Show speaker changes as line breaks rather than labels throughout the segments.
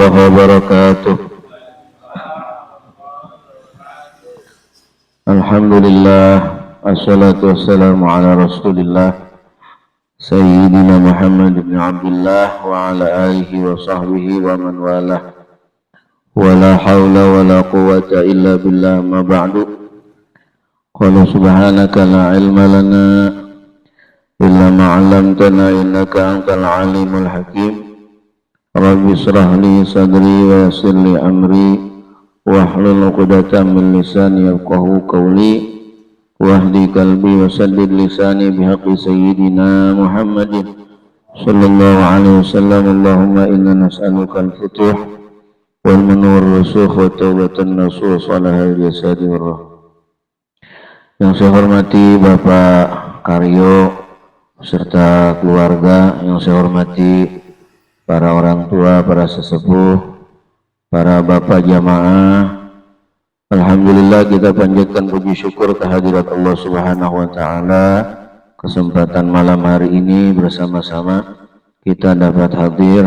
warahmatullahi wabarakatuh. Alhamdulillah, assalatu wassalamu ala rasulillah Sayyidina Muhammad ibn Abdullah wa ala alihi wa sahbihi wa man walah. Wa la hawla wa la quwwata illa billah, ma ba'du. Qala subhanaka la ilma lana illa ma 'allamtana innaka antal alimul hakim. Rabbi shrah li sadri wa yassir li amri wahlul 'uqdatam min lisani yafqahu qawli wahdi qalbi wa saddid lisani bihaqqi sayyidina Muhammadin sallallahu alaihi wasallam. Allahumma inna nas'aluka al-futuh wal manur rusukh wa taubatan nasuh salahal jasadi warrah. Yang saya hormati Bapak Karyo serta keluarga, yang saya hormati para orang tua, para sesepuh, para bapak jamaah. Alhamdulillah kita panjatkan puji syukur kehadirat Allah Subhanahu wa taala. Kesempatan malam hari ini bersama-sama kita dapat hadir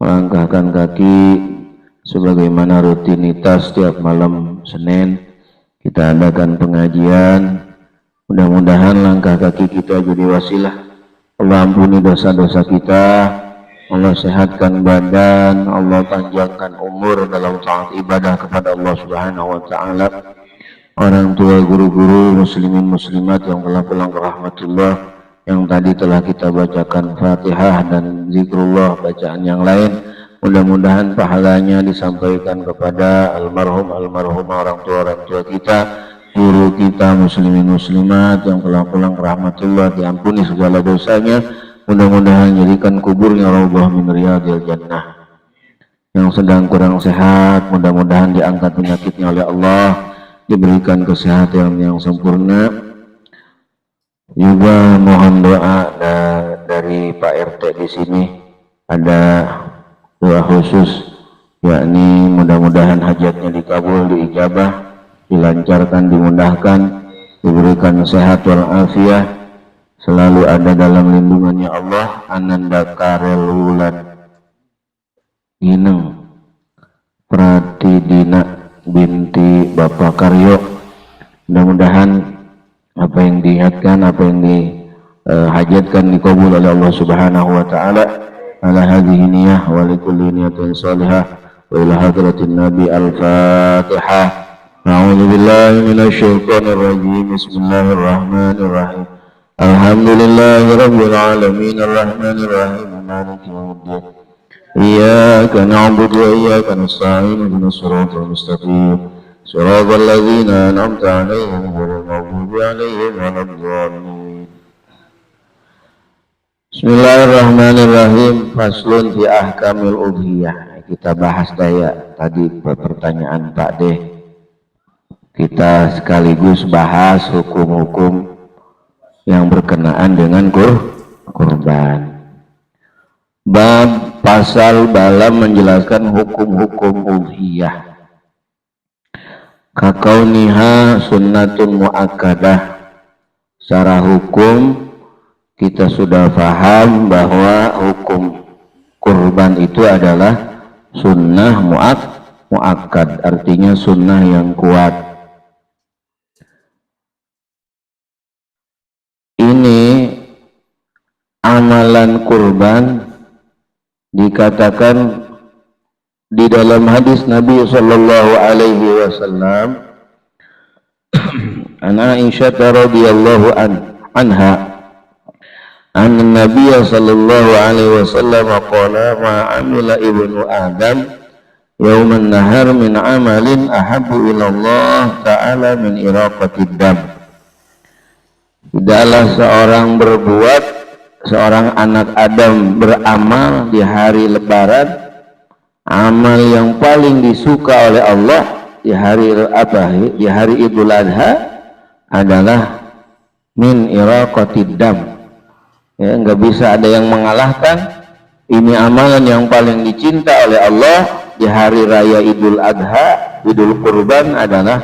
melangkahkan kaki sebagaimana rutinitas setiap malam Senin kita adakan pengajian. Mudah-mudahan langkah kaki kita jadi wasilah Allah ampuni dosa-dosa kita, Allah sehatkan badan, Allah panjangkan umur dalam taat ibadah kepada Allah Subhanahu wa taala. Orang tua, guru-guru, muslimin muslimat yang telah pulang ke rahmatullah, yang tadi telah kita bacakan Fatihah dan zikrullah bacaan yang lain, mudah-mudahan pahalanya disampaikan kepada almarhum orang tua kita, guru kita, muslimin muslimat yang telah pulang ke rahmatullah, diampuni segala dosanya. Mudah-mudahan jadikan kuburnya raudhah min riyadil jannah. Yang sedang kurang sehat, mudah-mudahan diangkat penyakitnya oleh Allah, diberikan kesehatan yang sempurna. Juga mohon doa dari Pak RT di sini. Ada doa khusus, yakni mudah-mudahan hajatnya dikabul, diijabah, dilancarkan, dimudahkan, diberikan sehat walafiat, selalu ada dalam lindungannya Allah. Ananda Karelulan Ineng Pratidina binti Bapak Karyo. Mudah-mudahan apa yang diingatkan, apa yang dihajatkan dikabul oleh Allah Subhanahu wa taala. Ala hadhihi niyah wa likulli niyatin salihah wa ila hadratin nabi. Al-Fatihah. A'udzu billahi minasyaitonir rajim. Bismillahirrahmanirrahim. Alhamdulillahi rabbil alamin arrahmanir rahim maliki yaumiddin. Iyyaka na'budu wa iyyaka nasta'in ihdinas siratal mustaqim siratal ladzina an'amta 'alaihim ghairil maghdubi 'alaihim waladdallin. Bismillahirrahmanirrahim. Faslun fi ahkamil udhiyah. Kita bahas daya tadi pertanyaan Pak D. Kita sekaligus bahas hukum-hukum yang berkenaan dengan kurban. Bab pasal dalam menjelaskan hukum-hukum udhiyah. Kakauniha sunnatun muakkadah. Secara hukum kita sudah paham bahwa hukum kurban itu adalah sunnah muakkad, artinya sunnah yang kuat. Ini amalan kurban dikatakan di dalam hadis Nabi sallallahu alaihi wasallam, an Aisyah radhiyallahu anha anna Nabi sallallahu alaihi wasallam qala ma amila ibnu Adam yauman nahar min amalin ahabbu ila Allah ta'ala min iraqatid dam. Tidaklah seorang anak Adam beramal di hari lebaran, amal yang paling disuka oleh Allah di hari Idul Adha adalah min iraqatid dam. Ya, enggak bisa ada yang mengalahkan. Ini amalan yang paling dicinta oleh Allah di hari raya Idul Adha, Idul Kurban, adalah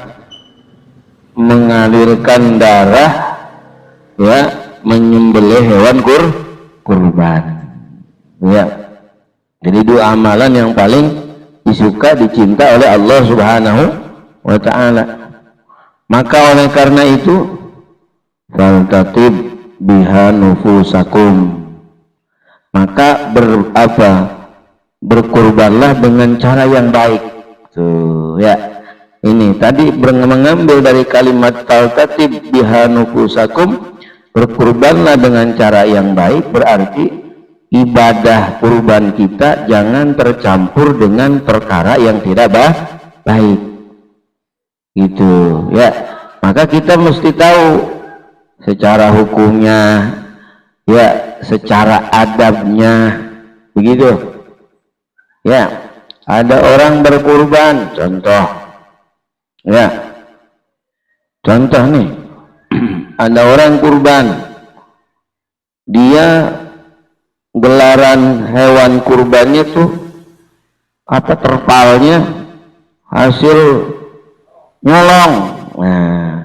mengalirkan darah, ya, menyembelih hewan kurban. Ya. Jadi dua amalan yang paling disuka, dicinta oleh Allah Subhanahu wa ta'ala. Maka oleh karena itu, faltatib biha nufusakum, maka berkurbanlah dengan cara yang baik. Tuh ya, ini tadi mengambil dari kalimat faltatib biha nufusakum, berkurbanlah dengan cara yang baik, berarti ibadah kurban kita jangan tercampur dengan perkara yang tidak baik, gitu ya. Maka kita mesti tahu secara hukumnya, ya, secara adabnya, begitu ya. Ada orang berkurban, contoh ya, contoh nih, ada orang kurban, dia gelaran hewan kurbannya tuh apa, terpalnya hasil nyolong. Nah,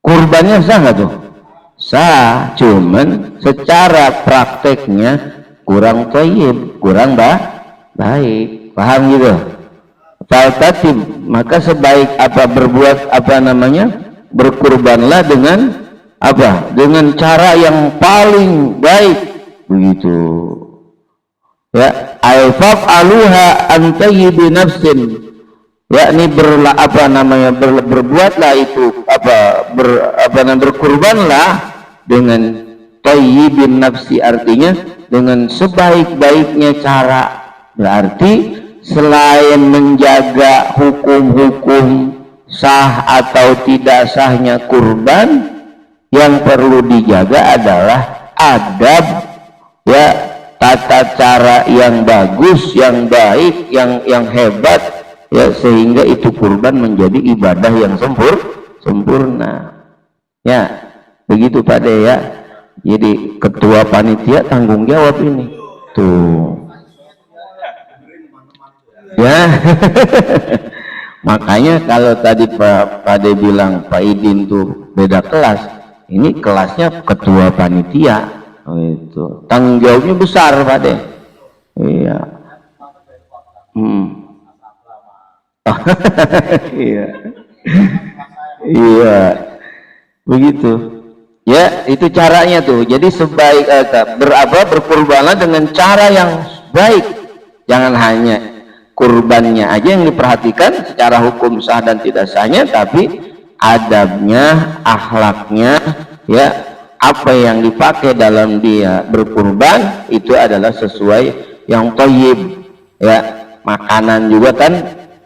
kurbannya sah nggak tuh? Sah, cuman secara prakteknya kurang thayyib, kurang baik. Paham gitu? Faltatib, maka sebaik apa berbuat apa namanya, berkurbanlah dengan apa, dengan cara yang paling baik, begitu ya. Al-faf aluha antayyibi nafsin, yakni berbuatlah itu berkurbanlah dengan tayyibin nafsi, artinya dengan sebaik-baiknya cara. Berarti selain menjaga hukum-hukum sah atau tidak sahnya kurban, yang perlu dijaga adalah adab, ya, tata cara yang bagus, yang baik, yang hebat, ya, sehingga itu kurban menjadi ibadah yang sempurna. Ya, begitu Pak De ya. Jadi ketua panitia tanggung jawab ini. Tuh. Ya. Makanya kalau tadi Pak De bilang Pak Idin tuh beda kelas, ini kelasnya ketua panitia. Oh, itu tanggung jawabnya besar Pak De. Iya. Iya. Iya. Begitu. Ya, itu caranya tuh. Jadi sebaik berkurbanlah dengan cara yang baik. Jangan hanya kurbannya aja yang diperhatikan secara hukum sah dan tidak sahnya, tapi adabnya, akhlaknya, ya, apa yang dipakai dalam dia berkurban itu adalah sesuai yang thayyib, ya. Makanan juga kan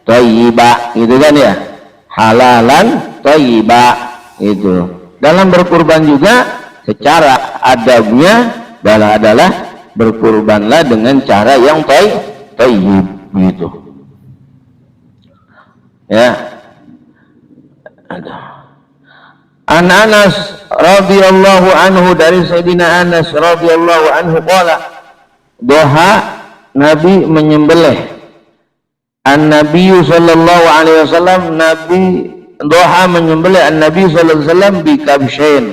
thayyiba, gitu kan ya, halalan thayyiba. Itu dalam berkurban juga secara adabnya adalah berkurbanlah dengan cara yang thayyib, gitu ya. An Anas radhiyallahu anhu, dari Sayyidina Anas radhiyallahu anhu qala, doha Nabi menyembelih, An-Nabi sallallahu alaihi wasallam, Nabi doha menyembelih An-Nabi sallallahu alaihi wasallam bi kabshain,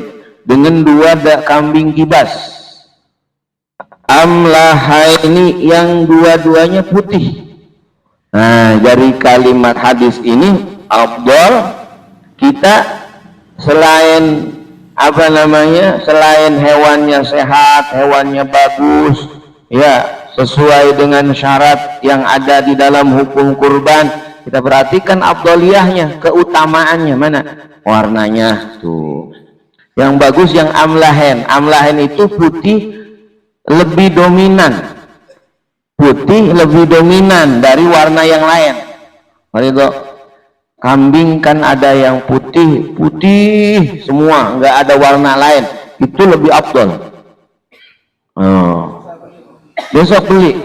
dengan dua kambing kibas, amlahaini, yang dua-duanya putih. Nah, dari kalimat hadis ini afdal kita selain apa namanya, selain hewannya sehat, hewannya bagus, ya, sesuai dengan syarat yang ada di dalam hukum kurban, kita perhatikan afdaliyahnya, keutamaannya mana, warnanya tuh yang bagus, yang amlahen itu putih lebih dominan, putih lebih dominan dari warna yang lain. Itu kambing kan ada yang putih semua, nggak ada warna lain, itu lebih afdal. Besok beli.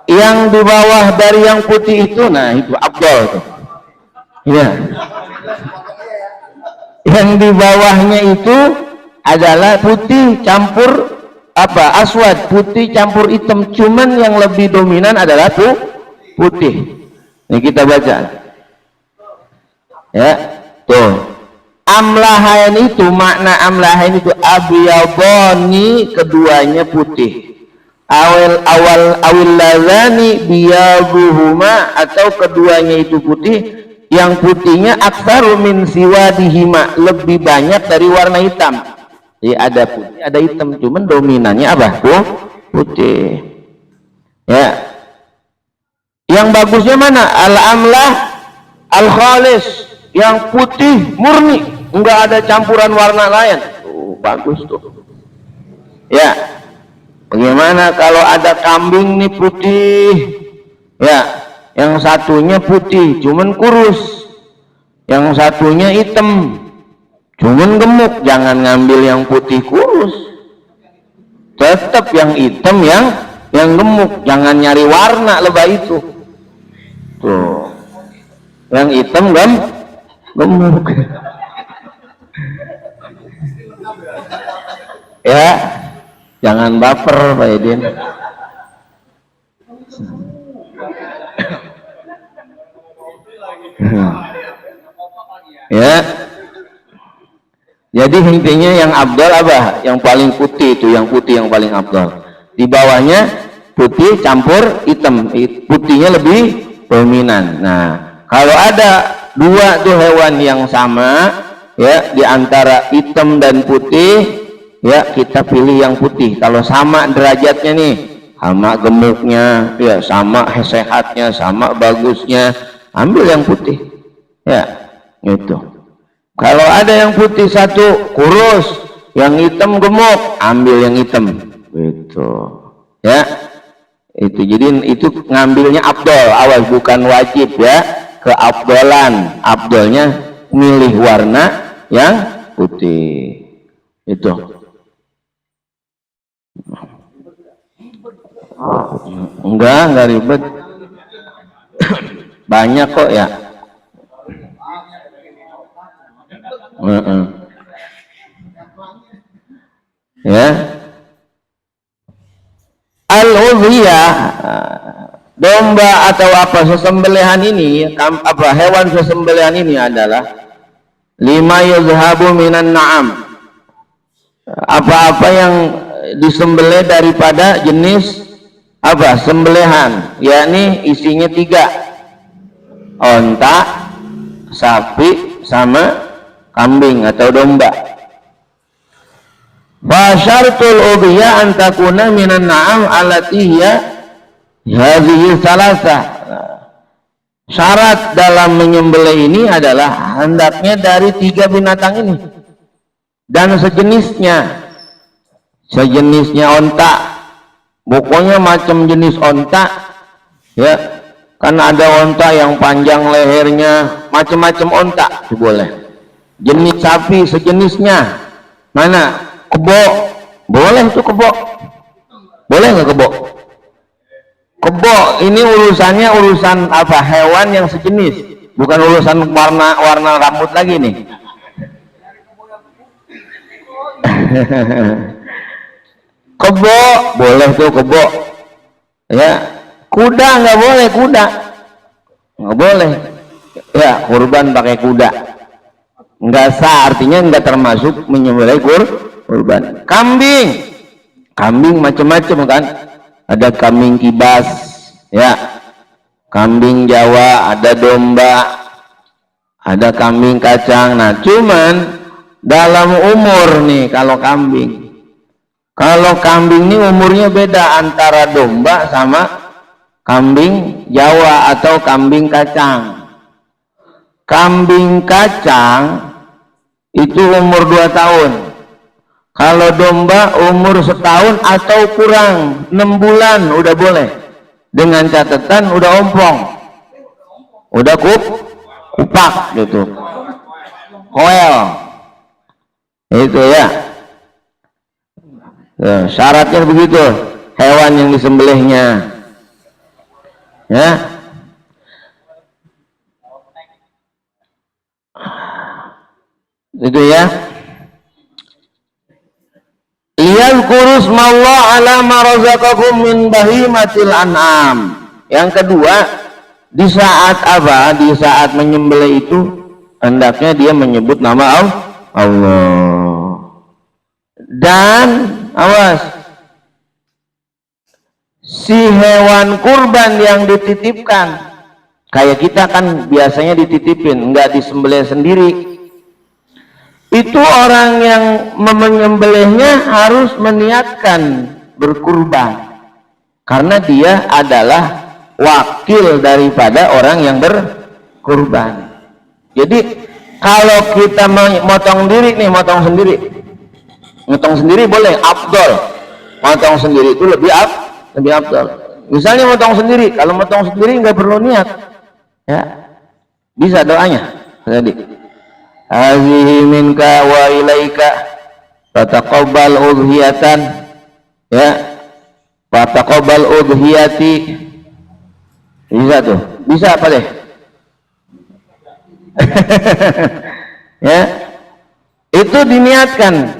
Yang di bawah dari yang putih itu, nah itu afdal tuh. Ya. Yang di bawahnya itu adalah putih campur apa, aswad, putih campur hitam, cuman yang lebih dominan adalah putih. Ini kita baca ya, tuh amlahain itu, makna amlahain itu abyadhani, keduanya putih, awil lazani biyaduhuma, atau keduanya itu putih, yang putihnya aktsaru min siwadihima, lebih banyak dari warna hitam. Jadi ada putih ada hitam, cuman dominannya apa? Putih. Ya, yang bagusnya mana? Al-amlah al-khalis, yang putih murni, enggak ada campuran warna lain. Bagus tuh. Ya, bagaimana kalau ada kambing nih putih, ya, yang satunya putih cuman kurus, yang satunya hitam cuman gemuk. Jangan ngambil yang putih kurus, tetap yang hitam yang gemuk. Jangan nyari warna lebay itu tuh, yang hitam gemuk. Ya, jangan baper Pak Edin. Ya, jadi intinya yang abdal apa? Yang paling putih itu, yang putih yang paling abdal. Di bawahnya putih campur hitam, putihnya lebih dominan. Nah, kalau ada dua tuh hewan yang sama, ya, di antara hitam dan putih, ya, kita pilih yang putih. Kalau sama derajatnya nih, sama gemuknya, ya, sama sehatnya, sama bagusnya, ambil yang putih. Ya, itu. Kalau ada yang putih satu kurus, yang hitam gemuk, ambil yang hitam. Gitu. Ya. Itu. Jadi itu ngambilnya abdol, awas, bukan wajib, ya. Keabdolan. Abdolnya milih warna yang putih. Itu. Enggak ribet. Banyak kok, ya. Ya, al-udhiyah, domba atau apa sesembelihan ini, apa hewan sesembelihan ini adalah lima yuzhabu minan na'am, apa-apa yang disembelih daripada jenis apa sembelihan, yakni isinya 3, onta, sapi, sama kambing atau domba. Fasyartul udhiyah antakuna minan na'am allati hiya hadhihi salasah. Syarat dalam menyembelih ini adalah hendaknya dari 3 binatang ini dan sejenisnya onta, pokoknya macam jenis onta, ya, kan ada onta yang panjang lehernya, macam-macam onta itu boleh. Jenis sapi sejenisnya, mana? Kebo, boleh tuh kebo, boleh nggak kebo? Kebo ini urusan apa? Hewan yang sejenis, bukan urusan warna rambut lagi nih. Kebo boleh tuh kebo, ya. Kuda nggak boleh, kuda nggak boleh, ya, kurban pakai kuda nggak sah, artinya nggak termasuk menyembelih kurban. Kambing macam-macam kan, ada kambing kibas, ya, kambing Jawa, ada domba, ada kambing kacang. Nah, cuman dalam umur nih, kalau kambing ini umurnya beda antara domba sama kambing Jawa atau kambing kacang. Kambing kacang itu umur 2 tahun. Kalau domba umur 1 tahun atau kurang, 6 bulan udah boleh. Dengan catatan udah ompong, udah kupak gitu, koel. Itu ya. Syaratnya begitu, hewan yang disembelihnya. Ya. Itu ya. Liyadhkuru smallah ala ma razaqakum min bahimatil an'am. Yang kedua, di saat apa? Di saat menyembelih itu hendaknya dia menyebut nama Allah. Dan awas, si hewan kurban yang dititipkan, kayak kita kan biasanya dititipin, nggak disembelih sendiri, itu orang yang menyembelihnya harus meniatkan berkurban, karena dia adalah wakil daripada orang yang berkurban. Jadi kalau kita motong diri nih, motong sendiri boleh, afdol. Motong sendiri itu lebih afdol. Misalnya motong sendiri, kalau motong sendiri nggak perlu niat, ya bisa doanya tadi. Hazihi minka wa ilaika fataqabbal udhiyatan, ya fataqabbal udhiyati, bisa tuh, bisa apa deh. Ya, itu diniatkan.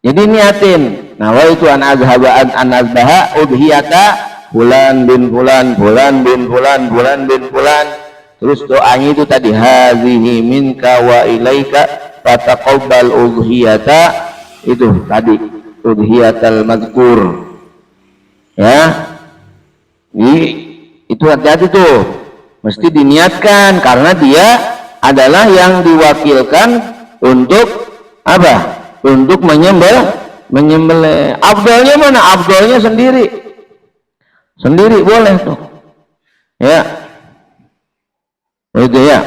Jadi niatin, nawaitu an azhaba an azbaha udhiyata fulan bin fulan, fulan bin fulan, fulan bin fulan. Terus doanya itu tadi, hazihi minka wa ilaika fataqabbal udhiyata, itu tadi udhiyatal mazkur. Ya, itu hati-hati tuh, mesti diniatkan, karena dia adalah yang diwakilkan untuk apa? Untuk menyembelih. Afdolnya mana? Afdolnya sendiri boleh tuh, ya itu ya.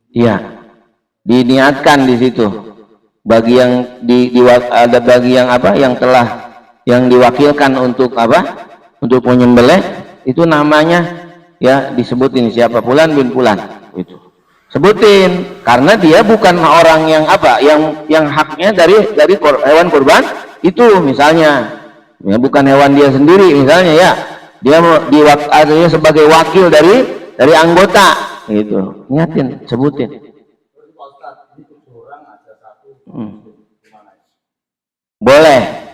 Iya, diniatkan di situ. Bagi yang ada bagi yang apa? Yang diwakilkan untuk apa? Untuk menyembelih, itu namanya ya disebutin siapa, fulan bin fulan, itu sebutin, karena dia bukan orang yang apa, yang haknya dari hewan kurban itu, misalnya ya bukan hewan dia sendiri, misalnya ya dia artinya sebagai wakil dari anggota, gitu, niatin, sebutin. Boleh.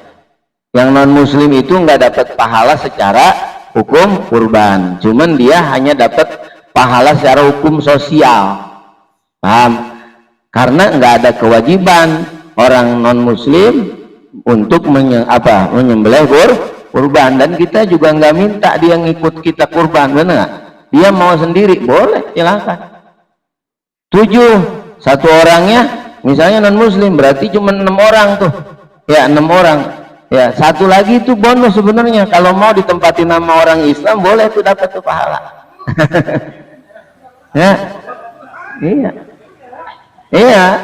Yang non muslim itu nggak dapat pahala secara hukum kurban, cuman dia hanya dapat pahala secara hukum sosial, paham? Karena nggak ada kewajiban orang non muslim untuk menyembelih kurban, dan kita juga nggak minta dia ngikut kita kurban, benar? Dia mau sendiri boleh, silakan. 7, satu orangnya misalnya non muslim, berarti cuma 6 orang tuh, ya 6 orang. Ya, satu lagi itu bonus sebenarnya, kalau mau ditempatin nama orang Islam boleh tuh, dapat tuh pahala. Ya, iya.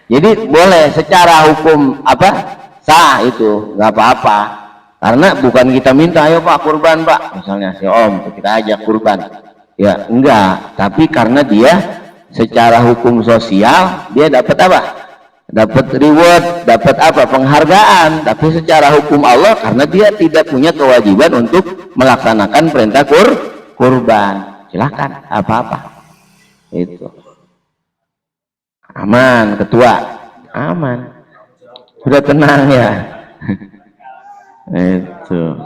Jadi boleh secara hukum apa sah, itu nggak apa-apa, karena bukan kita minta, ayo Pak kurban Pak, misalnya si Om kita ajak kurban, ya enggak, tapi karena dia secara hukum sosial dia dapat apa? Dapat reward, dapat apa? Penghargaan. Tapi secara hukum Allah, karena dia tidak punya kewajiban untuk melaksanakan perintah kurban, silahkan apa-apa. Itu aman, ketua aman, sudah tenang ya. Itu.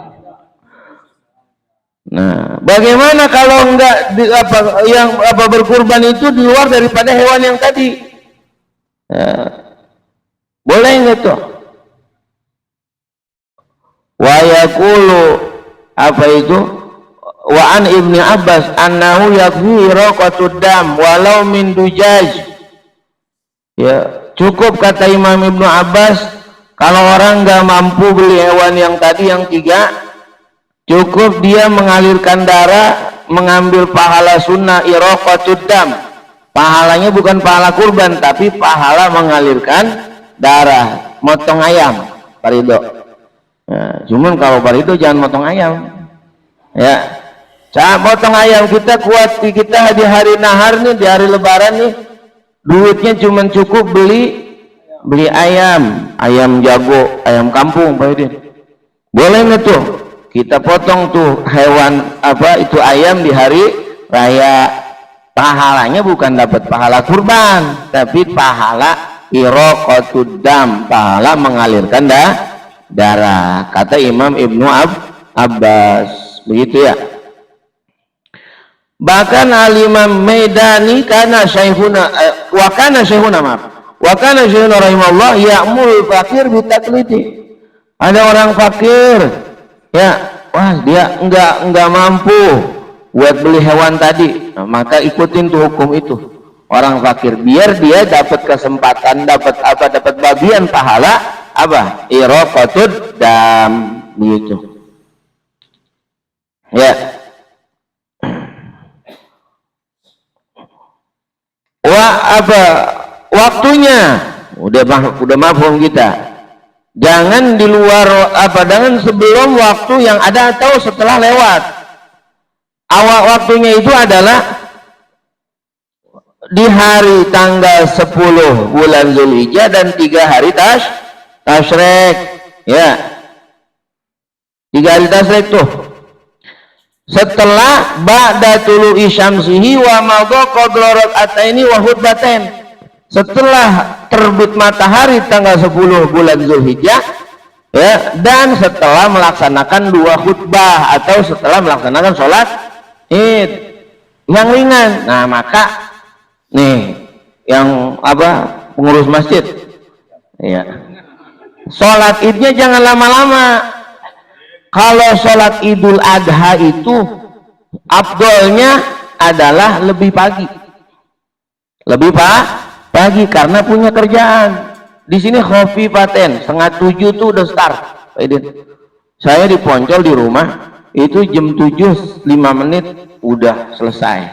Nah, bagaimana kalau enggak berkurban itu di luar daripada hewan yang tadi? Ya. Boleh nggak tuh? Wa yaqulu, apa itu? Wa an Ibnu Abbas annahu yakfi raqatud dam walau min dujaj. Ya, cukup kata Imam Ibnu Abbas, kalau orang nggak mampu beli hewan yang tadi yang 3, cukup dia mengalirkan darah, mengambil pahala sunnah iraqatud dam. Pahalanya bukan pahala kurban, tapi pahala mengalirkan darah, motong ayam, Pak Ridho. Ya, cuman kalau Pak Ridho jangan motong ayam. Ya, motong ayam kita kuat, kita di hari nahar nih, di hari lebaran nih, duitnya cuman cukup beli ayam jago, ayam kampung, Pak Ridho. Boleh nggak tuh? Kita potong tuh hewan apa itu ayam di hari raya. Pahalanya bukan dapat pahala kurban, tapi pahala iraqatud dam, pahala mengalirkan darah, kata Imam Ibnu Abbas, begitu ya. Bahkan Al-Imam Maidani kana syekhuna Wa kana Syekhuna rahimahullah ya'mul fakir bitaklidi. Ada orang fakir, ya, wah dia enggak mampu buat beli hewan tadi, nah, maka ikutin tuh hukum itu orang fakir, biar dia dapat kesempatan, dapat apa, dapat bagian pahala apa, iraqatud dam, gitu ya. Apa waktunya udah mafhum kita. Jangan di luar apa, jangan sebelum waktu yang ada atau setelah lewat. Awal waktunya itu adalah di hari tanggal 10 bulan Zulhijjah dan 3 hari tasyrik, ya. 3 hari tasyrik tuh. Setelah ba'da tulu'i syamsihi wa madha qadra rak'ataini wa khutbatain. Setelah terbit matahari tanggal 10 bulan Zulhijjah, ya, dan setelah melaksanakan 2 khutbah atau setelah melaksanakan sholat id yang ringan. Nah, maka nih yang apa, pengurus masjid, ya, sholat idnya jangan lama-lama. Kalau sholat Idul Adha itu afdolnya adalah lebih pagi, pagi karena punya kerjaan. Di sini kopi paten 6:30 tuh udah start. Saya di Poncol di rumah itu jam 7 5 menit udah selesai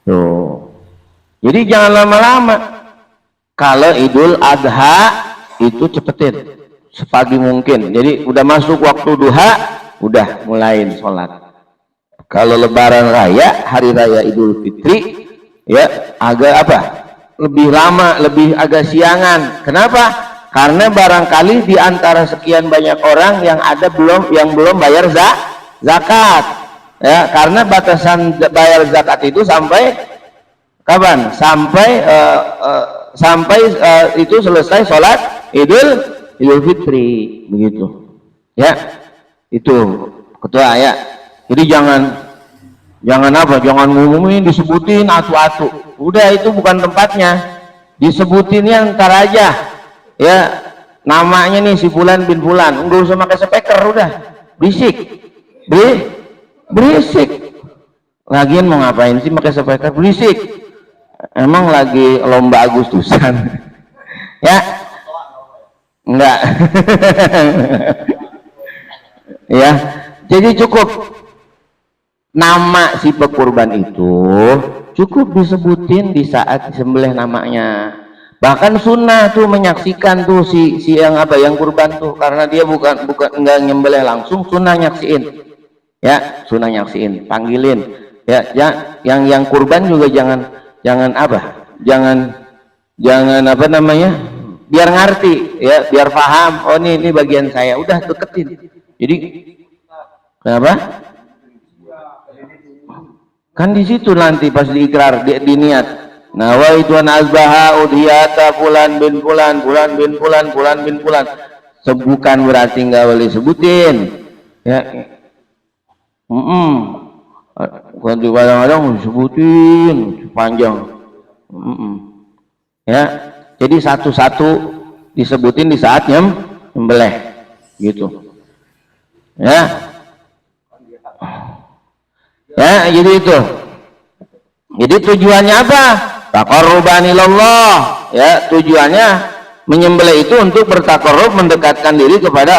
tuh. Jadi jangan lama-lama. Kalau Idul Adha itu cepetin sepagi mungkin, jadi udah masuk waktu duha udah mulain sholat. Kalau Lebaran Raya, hari raya Idul Fitri, ya agak apa, lebih lama, lebih agak siangan. Kenapa? Karena barangkali di antara sekian banyak orang yang belum bayar zakat, ya, karena batasan bayar zakat itu sampai kapan? Sampai itu selesai sholat Idul Fitri, begitu, ya. Itu ketua, ya. Jadi jangan ngumumin, disebutin atu-atu. Udah, itu bukan tempatnya. Disebutinnya ntar aja, ya, namanya nih si Fulan bin Fulan, nggak usah pakai speaker, udah berisik. Lagian mau ngapain sih pakai speaker, berisik. Emang lagi lomba Agustusan ya enggak. Ya, jadi cukup nama si pekurban itu cukup disebutin di saat disembelih namanya. Bahkan sunnah tuh menyaksikan tuh si yang apa, yang kurban tuh, karena dia bukan enggak nyembelih langsung, sunnah nyaksiin, ya, sunnah nyaksiin, panggilin, ya, yang kurban juga jangan apa namanya, biar ngerti, ya, biar paham, oh ini bagian saya, udah deketin. Jadi kenapa? Kan di situ nanti pas diikrar, di niat, nawaitu an azbaha udhiyata fulan bin fulan, fulan bin fulan, fulan bin fulan. Bukan berarti nggak boleh sebutin, ya. Kadang-kadang sebutin panjang, ya. Jadi satu-satu disebutin di saat nyembelih, gitu, ya. Ya, jadi itu. Jadi tujuannya apa? Taqarruban ilallah, ya, tujuannya menyembelih itu untuk bertaqarrub, mendekatkan diri kepada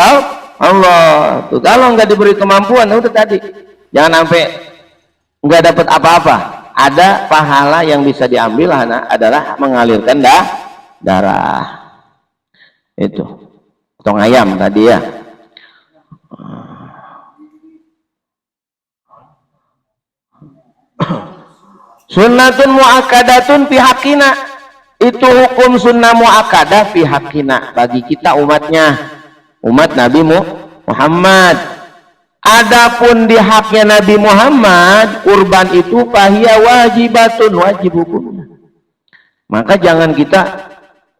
Allah. Tuh, kalau nggak diberi kemampuan, udah tadi, jangan sampai nggak dapat apa-apa. Ada pahala yang bisa diambil adalah mengalirkan darah. Itu potong ayam tadi, ya. Sunnatun mu'akkadatun fi haqqina, itu hukum sunnah mu'akkadah fi haqqina, bagi kita umatnya, umat Nabi Muhammad. Adapun di haknya Nabi Muhammad, kurban itu fahiya wajibatun, wajib hukumnya. Maka jangan kita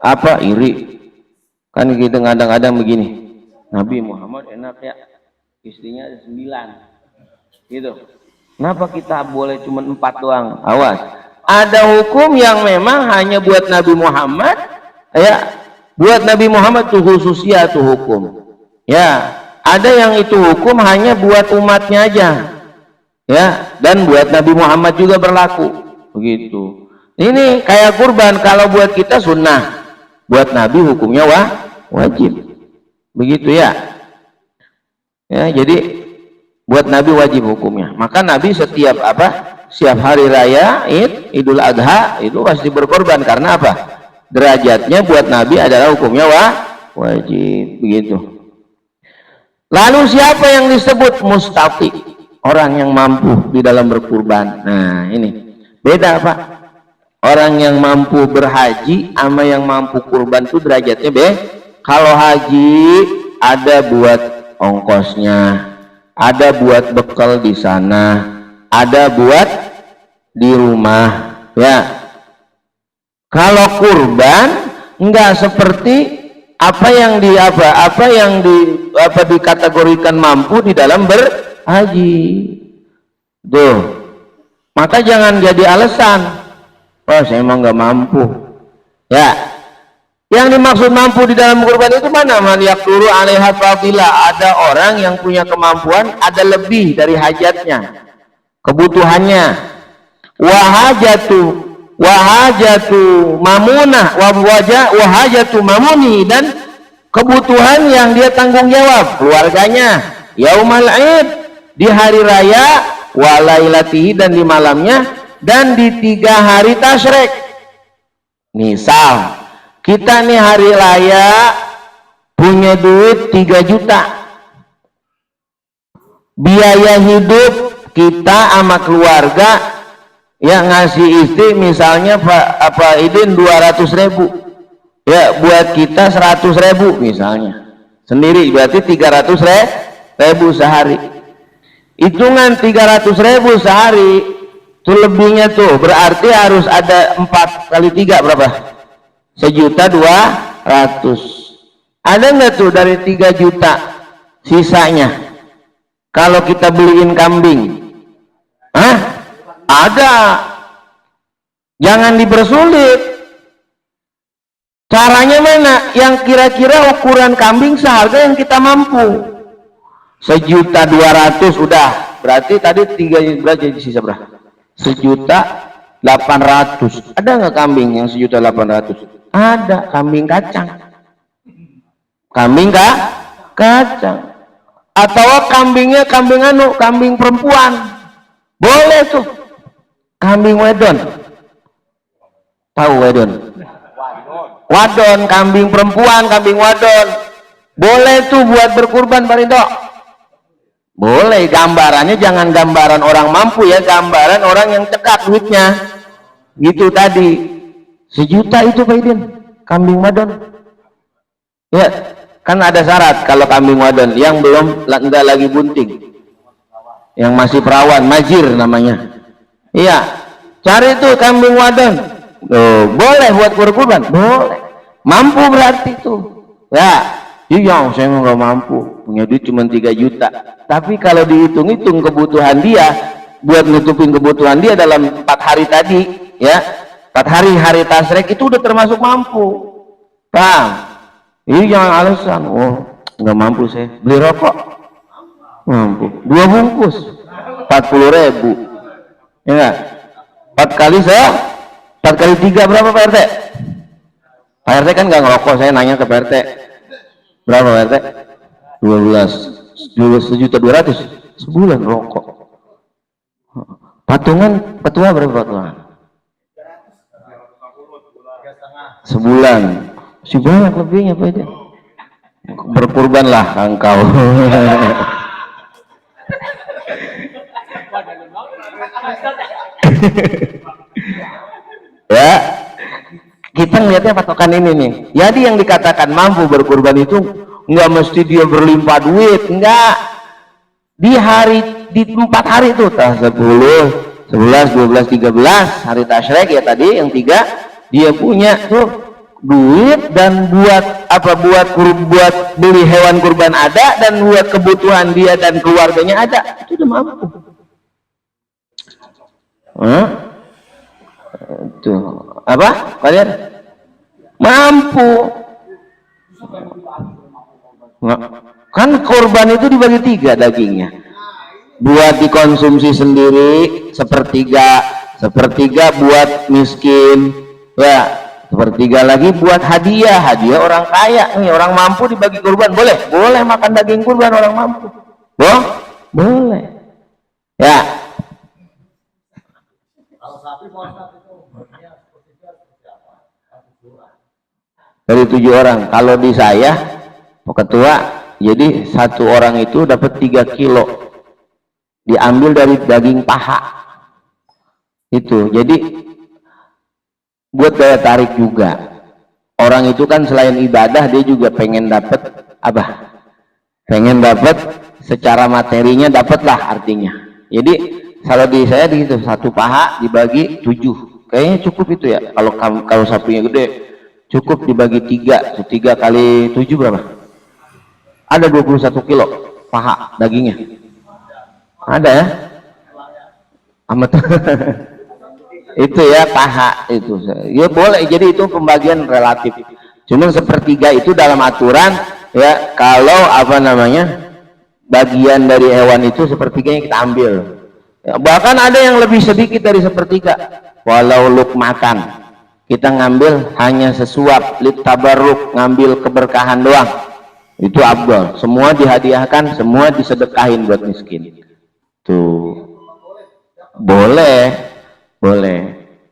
apa, iri. Kan kita kadang-kadang begini, Nabi Muhammad enak ya, istrinya ada 9, gitu. Kenapa kita boleh cuma 4 doang? Awas, ada hukum yang memang hanya buat Nabi Muhammad, Ya, buat Nabi Muhammad tuh khususnya tuh hukum. Ya, ada yang itu hukum hanya buat umatnya aja. Ya, dan buat Nabi Muhammad juga berlaku. Begitu. Ini kayak kurban, kalau buat kita sunnah, buat Nabi hukumnya wajib. Begitu ya. Ya, jadi buat Nabi wajib hukumnya. Maka Nabi setiap hari raya Idul Adha itu pasti berkorban. Karena apa? Derajatnya buat Nabi adalah hukumnya wajib. Begitu. Lalu siapa yang disebut mustafi? Orang yang mampu di dalam berkurban. Nah ini beda Pak. Orang yang mampu berhaji sama yang mampu kurban itu derajatnya Kalau haji ada buat ongkosnya, ada buat bekal di sana, ada buat di rumah, ya. Kalau kurban enggak seperti apa yang dikategorikan mampu di dalam berhaji. Tuh. Maka jangan jadi alasan, "Oh, saya emang enggak mampu." Ya. Yang dimaksud mampu di dalam kurban itu mana? Man yaqduru 'alaiha fadila. Ada orang yang punya kemampuan, ada lebih dari hajatnya, kebutuhannya. Wahajatu mamunah, wahajatu mamuni, dan kebutuhan yang dia tanggung jawab, keluarganya. Yaumal Id, di hari raya, walailatihi, dan di malamnya, dan di 3 hari tasyrik. Misal kita nih hari raya punya duit 3 juta, biaya hidup kita sama keluarga ya, ngasih istri misalnya Pak Idin 200.000, ya buat kita 100.000 misalnya sendiri, berarti 300.000 sehari. Hitungan 300.000 sehari itu lebihnya tuh berarti harus ada 4 kali 3 berapa? 1.200.000. Ada nggak tuh dari 3 juta sisanya kalau kita beliin kambing? Ada. Jangan dipersulit. Caranya mana? Yang kira-kira ukuran kambing seharga yang kita mampu. 1.200.000 udah, berarti tadi 3 berarti sisa berapa? 1.800.000. Ada nggak kambing yang 1.800.000? Ada. Kambing kacang. Kambing kacang. Atau kambingnya kambing perempuan, boleh tuh. Kambing wedon, tahu wedon? Wadon, kambing perempuan, kambing wadon, boleh tuh buat berkurban Pak Ridho. Boleh. Gambarannya jangan gambaran orang mampu ya, gambaran orang yang cekat duitnya. Gitu tadi. 1 juta itu Pak Idin, kambing wadon. Ya, kan ada syarat kalau kambing wadon yang belum enggak lagi bunting, yang masih perawan, majir namanya. Iya, cari tuh kambing wadon. Boleh buat berkurban, boleh. Mampu berarti tuh. Ya, iya saya nggak mampu, punya duit cuma 3 juta. Tapi kalau dihitung-hitung kebutuhan dia, buat nutupin kebutuhan dia dalam 4 hari tadi, ya 4 hari tasyrik itu udah termasuk mampu. Paham? Ini jangan alasan, nggak mampu saya beli rokok, mampu 2 bungkus 40.000, ya nggak? 4 kali 3 berapa Pak RT? Pak RT kan nggak ngerokok, saya nanya ke Pak RT berapa Pak RT? 12.200.000 sebulan rokok. Petua berapa patungan? Sebulan. Si banyak lebihnya Pak itu. Berkurbanlah engkau. Ya, kita ngelihatnya patokan ini nih. Jadi yang dikatakan mampu berkurban itu nggak mesti dia berlimpah duit, enggak. Di 4 hari itu, 10, 11, 12, 13 hari tasyrik ya tadi yang 3, dia punya tuh duit dan buat beli hewan kurban ada, dan buat kebutuhan dia dan keluarganya ada, itu udah mampu. Tuh apa kalian? Mampu. Kan korban itu dibagi 3 dagingnya. Buat dikonsumsi sendiri sepertiga buat miskin, ya, sepertiga lagi buat hadiah orang kaya nih, orang mampu dibagi kurban. Boleh makan daging kurban orang mampu. Boleh. Ya. Dari 7 orang. Kalau di saya, Pak Ketua, jadi 1 orang itu dapat 3 kilo. Diambil dari daging paha. Itu. Jadi buat daya tarik juga. Orang itu kan selain ibadah dia juga pengen dapat apa? Pengen dapat secara materinya, dapatlah artinya. Jadi kalau di saya gitu, 1 paha dibagi 7. Kayaknya cukup itu ya. Kalau sapinya gede, cukup dibagi 3. 3 kali 7 berapa? Ada 21 kilo paha dagingnya. Ada ya? Amat. Itu ya paha itu. Ya boleh, jadi itu pembagian relatif. Cuman sepertiga itu dalam aturan ya, kalau apa namanya bagian dari hewan itu sepertiganya kita ambil. Ya, bahkan ada yang lebih sedikit dari sepertiga. Walau lukmatan, kita ngambil hanya sesuap, lit tabarruk, ngambil keberkahan doang. Itu afdal. Semua dihadiahkan, semua disedekahin buat miskin. Tuh. Boleh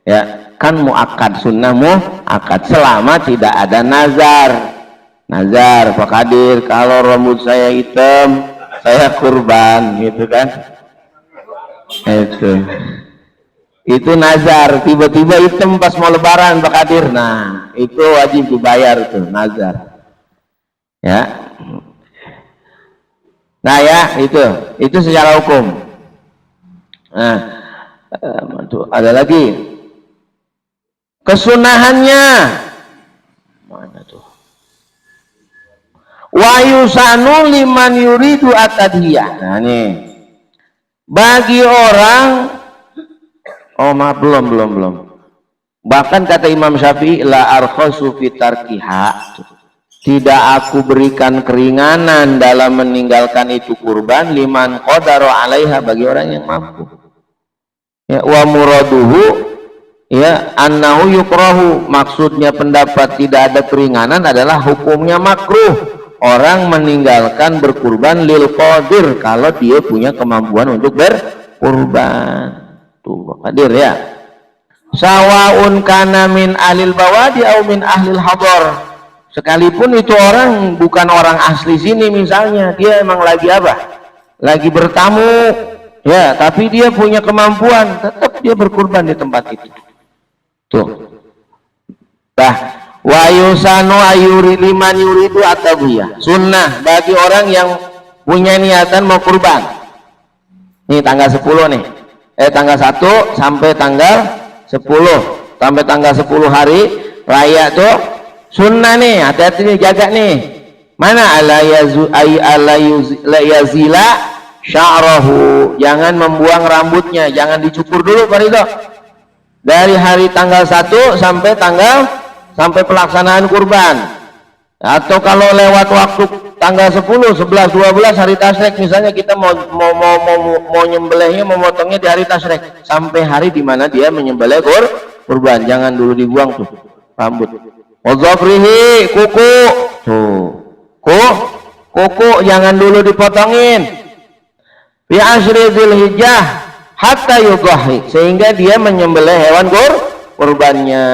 ya, kan muakkad, sunnah muakkad selama tidak ada nazar. Pak Kadir, kalau rambut saya hitam saya kurban, gitu kan. Itu nazar, tiba-tiba hitam pas mau lebaran Pak Kadir. Nah itu wajib dibayar tuh nazar ya. Nah ya, itu secara hukum. Nah ada lagi kesunahannya, mana tuh? Wa yusanu liman yuridu atadhiyah. Nah nih, bagi orang, belum. Bahkan kata Imam Syafi'i, la arkhasu fi tarkiha, tidak aku berikan keringanan dalam meninggalkan itu kurban, liman qadara alaiha, bagi orang yang mampu. Ya, wa muraduhu ya annahu yukrahu, maksudnya pendapat tidak ada keringanan adalah hukumnya makruh orang meninggalkan berkurban lil qadir, kalau dia punya kemampuan untuk berkurban. Tuh hadir ya. Sawaun kana min ahlil bawadi au min ahlil hadar, sekalipun itu orang bukan orang asli sini, misalnya dia emang lagi apa, lagi bertamu ya, tapi dia punya kemampuan, tetap dia berkurban di tempat itu. Tuh. Wa yusanu ayuri liman yuridu atawiyah, sunnah bagi orang yang punya niatan mau kurban. Nih tanggal 10 nih. Tanggal 1 sampai tanggal 10. Sampai tanggal 10 hari raya tuh sunnah nih, hati-hati nih, jaga nih. Mana ala yazila sya'rahu, jangan membuang rambutnya, jangan dicukur dulu Pak Ridho. Dari hari tanggal 1 sampai pelaksanaan kurban. Atau kalau lewat waktu tanggal 10, 11, 12 hari tasyrik, misalnya kita mau nyembelihnya, memotongnya di hari tasyrik, sampai hari dimana dia menyembelih kurban, jangan dulu dibuang tuh rambut. Wadzafrihi, kuku tuh, kuku jangan dulu dipotongin. Fi asyri dzulhijjah hatta yudhahi, sehingga dia menyembelih hewan kurbannya.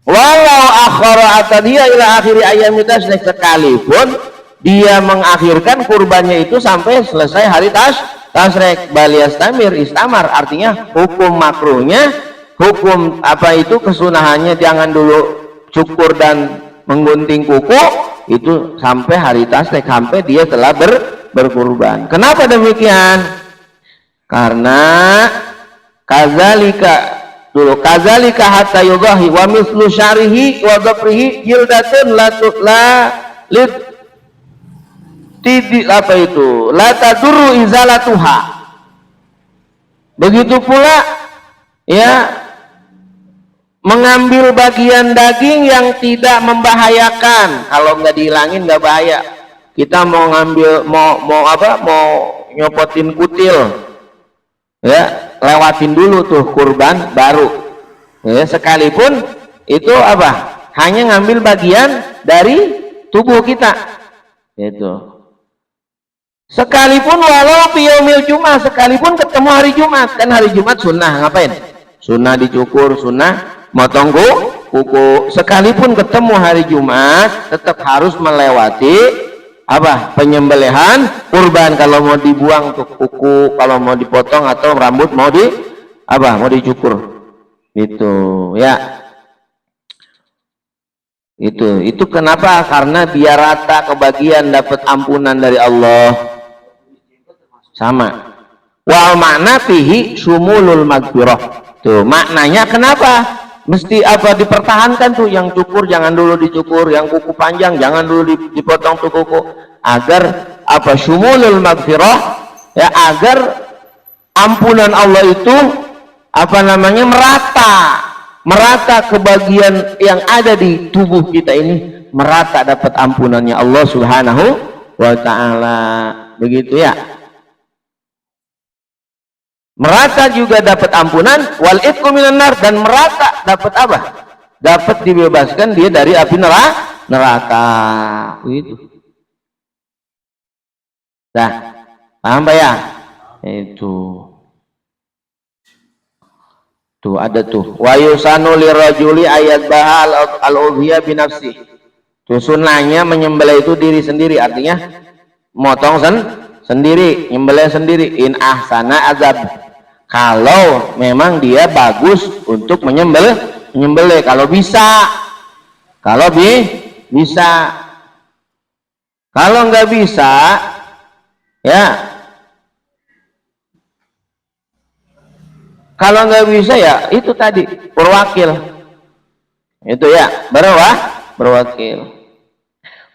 Walau akhara atadiyah ila akhiri ayyami tasyrik, sekalipun dia mengakhirkan kurbannya itu sampai selesai hari tasyrik, baliyastamir istamar, artinya hukum makruhnya, hukum apa itu kesunahannya jangan dulu cukur dan menggunting kuku itu sampai hari tasyrik, sampai dia telah berkurban. Kenapa demikian? Karena kadzalika hatta yudahi wa mislu syarihi wa dhafrihi jildatun la apa itu la tadurru izalatuha. Begitu pula ya mengambil bagian daging yang tidak membahayakan. Kalau nggak dihilangin nggak bahaya. Kita mau ngambil mau nyopotin kutil, ya lewatin dulu tuh kurban baru, ya sekalipun itu hanya ngambil bagian dari tubuh kita, itu sekalipun walau yaumil Jumat, sekalipun ketemu hari Jumat. Kan hari Jumat sunnah ngapain? Sunnah dicukur, sunnah motong kuku. Sekalipun ketemu hari Jumat tetap harus melewati penyembelihan kurban. Kalau mau dibuang tuh kuku, kalau mau dipotong atau rambut mau dicukur, itu ya. Itu kenapa? Karena biar rata kebagian, dapat ampunan dari Allah. Sama wal makna fihi sumulul magfirah. Tuh maknanya kenapa mesti dipertahankan tuh, yang cukur jangan dulu dicukur, yang kuku panjang jangan dulu dipotong tuh kuku, agar sumulul magfirah, ya, agar ampunan Allah itu merata ke bagian yang ada di tubuh kita ini, merata dapat ampunannya Allah Subhanahu wa ta'ala, begitu ya. Merata juga dapat ampunan, wal itqu minan nar, dan merata dapat dapat dibebaskan dia dari api neraka. Itu dah paham ya? Itu tuh ada tuh wa yusanu lirajuli ayat bahal al-udhiyah binafsi. Tuh sunnahnya menyembelih itu diri sendiri, artinya motong sendiri, nyembelih sendiri. In ahsana azab, kalau memang dia bagus untuk menyembelih, kalau bisa, bisa. Kalau nggak bisa, ya, kalau nggak bisa ya itu tadi berwakil, itu ya berwakil.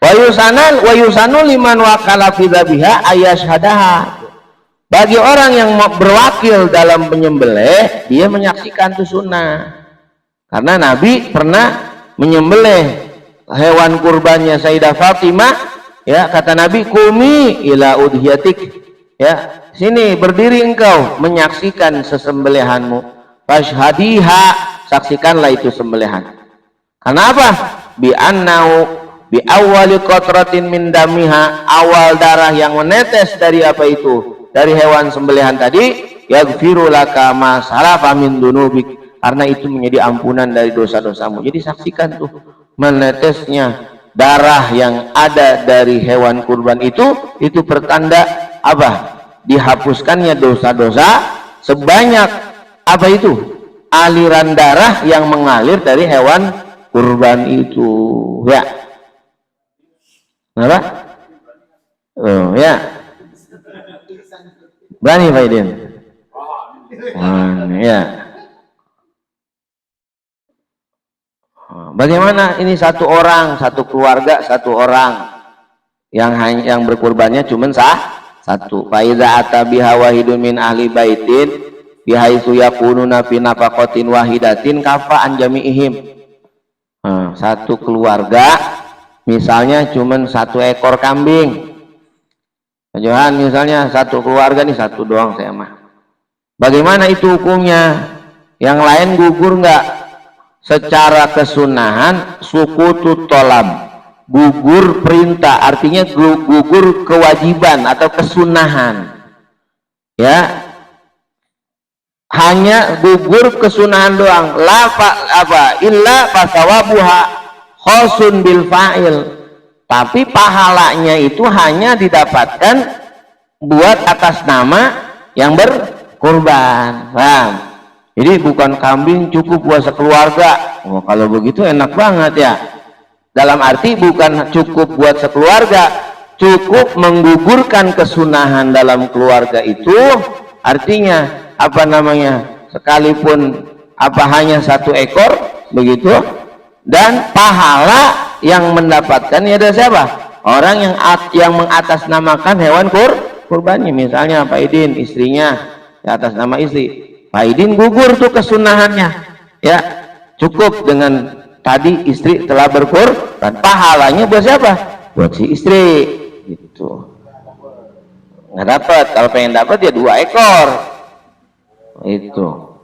Wa yusanu liman wakala fi dzabiha ayasyhadaha. Bagi orang yang berwakil dalam penyembelih, dia menyaksikan itu sunnah. Karena Nabi pernah menyembelih hewan kurbannya Sayyidah Fatimah, ya, kata Nabi, kumi ila udhiyatik, ya, sini berdiri engkau menyaksikan sesembelihanmu, fashhadiha, saksikanlah itu sembelihan. Kenapa? Bi bi awwali qatratin min damiha, awal darah yang menetes dari dari hewan sembelihan tadi, yaghfiru laka ma salafa min dunubik, karena itu menjadi ampunan dari dosa-dosamu. Jadi saksikan tuh menetesnya darah yang ada dari hewan kurban itu pertanda dihapuskannya dosa-dosa sebanyak aliran darah yang mengalir dari hewan kurban itu, ya. Kenapa? Oh ya, berani Pak Idin? Ya. Bagaimana ini satu orang, satu keluarga, satu orang yang berkurbannya cuma satu. Fa iza atabiha wahidun min ahli baitin bihaitsu yakununa fi nafaqatin wahidatin kafa an jami'ihim. Satu keluarga misalnya cuma satu ekor kambing. Johan misalnya satu keluarga nih satu doang saya mah. Bagaimana itu hukumnya? Yang lain gugur nggak? Secara kesunahan sukutu tolab, gugur perintah, artinya gugur kewajiban atau kesunahan, ya, hanya gugur kesunahan doang. Illa fasawabuha khosun bil fa'il, tapi pahalanya itu hanya didapatkan buat atas nama yang berkurban. Paham? Jadi bukan kambing cukup buat sekeluarga. Oh, kalau begitu enak banget ya. Dalam arti bukan cukup buat sekeluarga, cukup menggugurkan kesunahan dalam keluarga itu. Artinya sekalipun hanya satu ekor begitu, dan pahala yang mendapatkannya ada siapa? Orang yang mengatasnamakan hewan kurbannya. Misalnya Pak Idin, istrinya atas nama istri, Pak Idin gugur tuh kesunahannya, ya, Cukup dengan tadi istri telah berkorban, pahalanya buat siapa? Buat si istri gitu. Nggak dapat, kalau pengen dapat ya 2 ekor itu,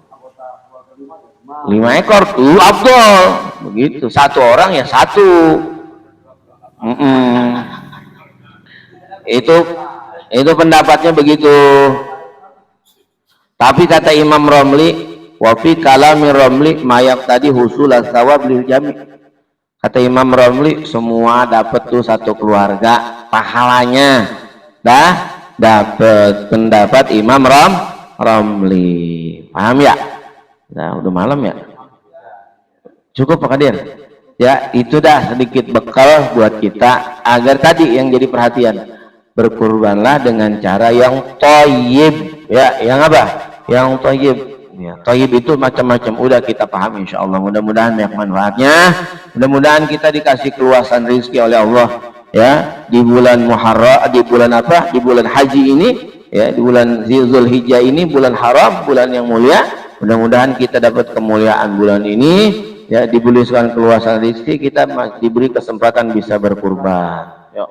5 ekor tuh Abdul begitu, 1 orang ya 1. Itu pendapatnya begitu. Tapi kata Imam Romli, wafi kalami Romli mayak tadi husul as-sawab lil jami. Kata Imam Romli, semua dapat tuh satu keluarga pahalanya. Dah dapat pendapat Imam Romli. Paham ya? Nah, udah malam ya. Cukup Pak Kadir. Ya, itu dah sedikit bekal buat kita agar tadi yang jadi perhatian. Berkurbanlah dengan cara yang thayyib. Ya, yang apa? Yang thayyib. Ya, thayyib itu macam-macam, udah kita paham insyaallah. Mudah-mudahan banyak manfaatnya. Mudah-mudahan kita dikasih keluasan rezeki oleh Allah ya di bulan Muharram, di bulan apa? Di bulan haji ini ya, di bulan Zulhijjah ini, bulan haram, bulan yang mulia. Mudah-mudahan kita dapat kemuliaan bulan ini ya, diberikan keluasan rezeki, kita diberi kesempatan bisa berkurban. Yuk.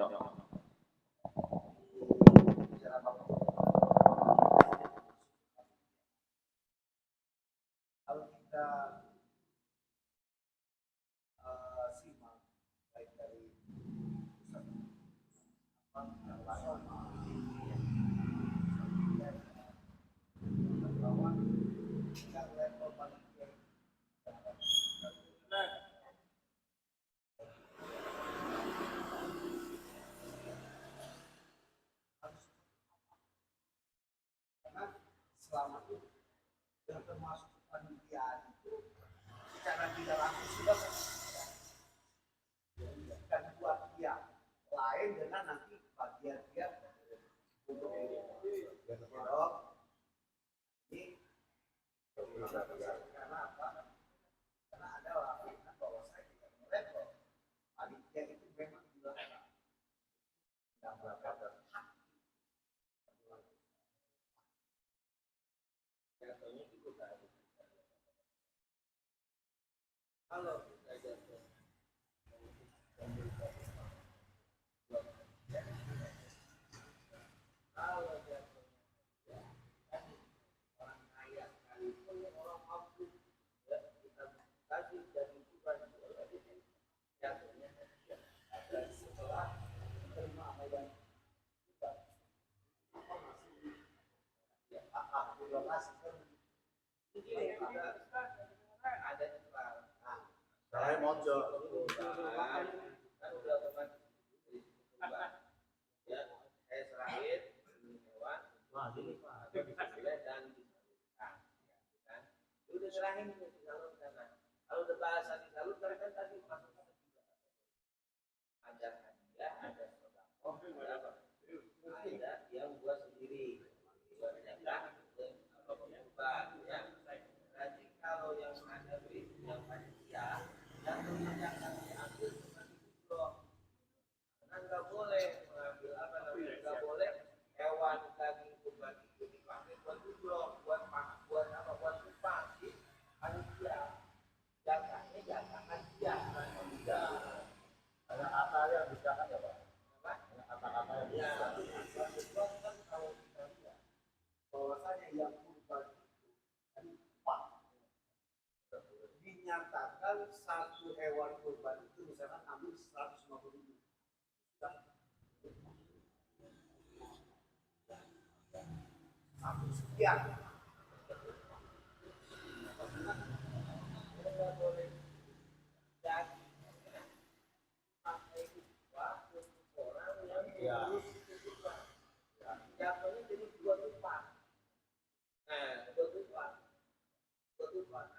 Selama itu yang termasuk panitia itu secara tidak langsung sudah bukan buat dia lain dengan nanti bagian dia untuk ini karena apa? Karena ada orang bahwa saya tidak melevel panitia itu memang dilakukan yang berkata kalau saya mojo kan udah otomatis ya, saya serahin hewan ini Pak dan disalurkan kan udah serahin disalurkan. Kalau udah bahasa disalurkan kan tadi masuk ajarkan dia ada ada yang buat sendiri buat berarti kalau yang ada yang panitia yang kebanyakan diambil cuma itu loh, karena nggak boleh mengambil apa namanya, nggak boleh hewan daging kurban itu dipakai buat duduk, buat apa, buat kupang di panitia. Jatahnya jatah panitia, tidak ada kata yang misalkan ya Pak, ada kata-kata yang bisa kan kalau kita lihat bahwasanya yang kurban dinyatakan satu hewan kurban itu misalkan ambil 150.000 satu sekian boleh jadi pakai upah untuk orang yang jatuhnya jadi 2 upah. Nah 2 upah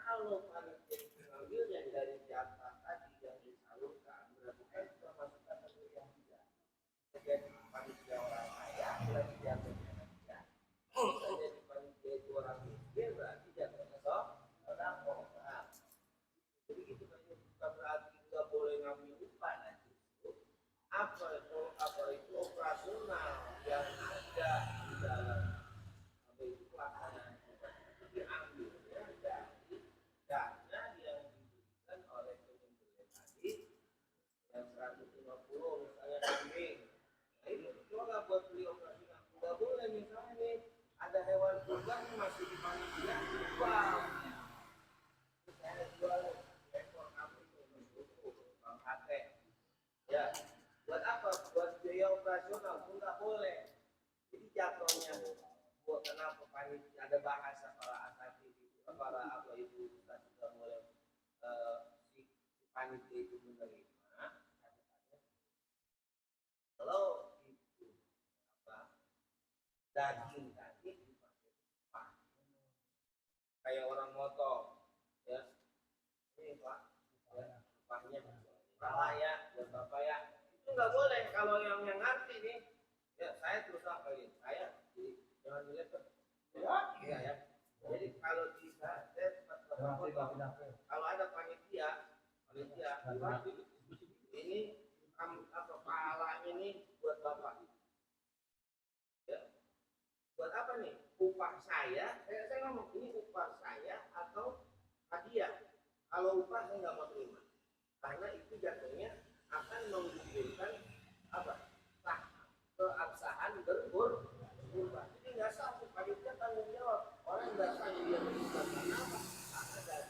kalau panitia mengambil yang dari jatah tadi yang disalurkan berarti kan termasuk kategori yang tidak jadi panitia orang kaya, berarti jatuhnya dia jadi panitia itu orang miskin, berarti jatuhnya orang orang. Jadi gitu kan, bukan berarti nggak boleh ngambil upah, nah justru apa itu operasional yang ada di dalam apa itu pelaksanaan diambilnya dari dana yang
boleh. Jadi jatuhnya buat kenapa panitia ada bahasa para asatid itu, para apa itu kita sudah mulai si panitia itu menerima kalau itu apa daging tadi dipakai upah kayak orang motong ya ini pak ya upahnya salah ya buat bapak ya itu nggak boleh kalau yang ngerti nih ya saya terus apa ini saya jadi jangan dilihat ya ya jadi kalau bisa kalau ada panitia ini apa pahala ini buat bapak ya buat apa nih upah saya ngomong ini upah saya atau hadiah kalau upah saya nggak mau terima karena itu jatuhnya akan menggugurkan apa sah keabsahan berubah jadi nggak sah panitia tanggung jawab orang nggak sah dia berubah karena apa karena dari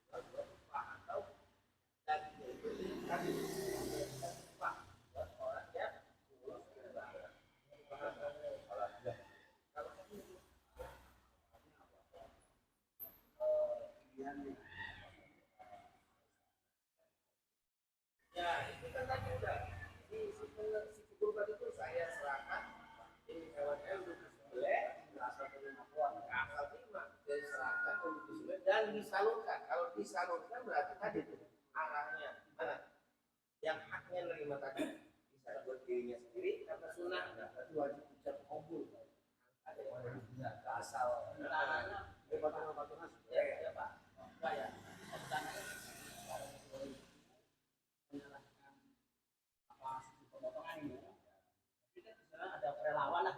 upah atau dari itu tadi upah buat orang yang ya itu kan tadi udah si kurban itu saya serahkan ini hewannya untuk disembelih asal terima dari serahkan untuk disembelih dan disalurkan kalau disalurkan berarti tadi arahnya mana yang haknya nerima tadi bisa buat dirinya sendiri karena sunnah tapi wajib ucap kabul ada yang tidak asal bagaimana ya ya pak enggak ya menyalahkan apa sistem pemotongan ini jadi kan ada relawan lah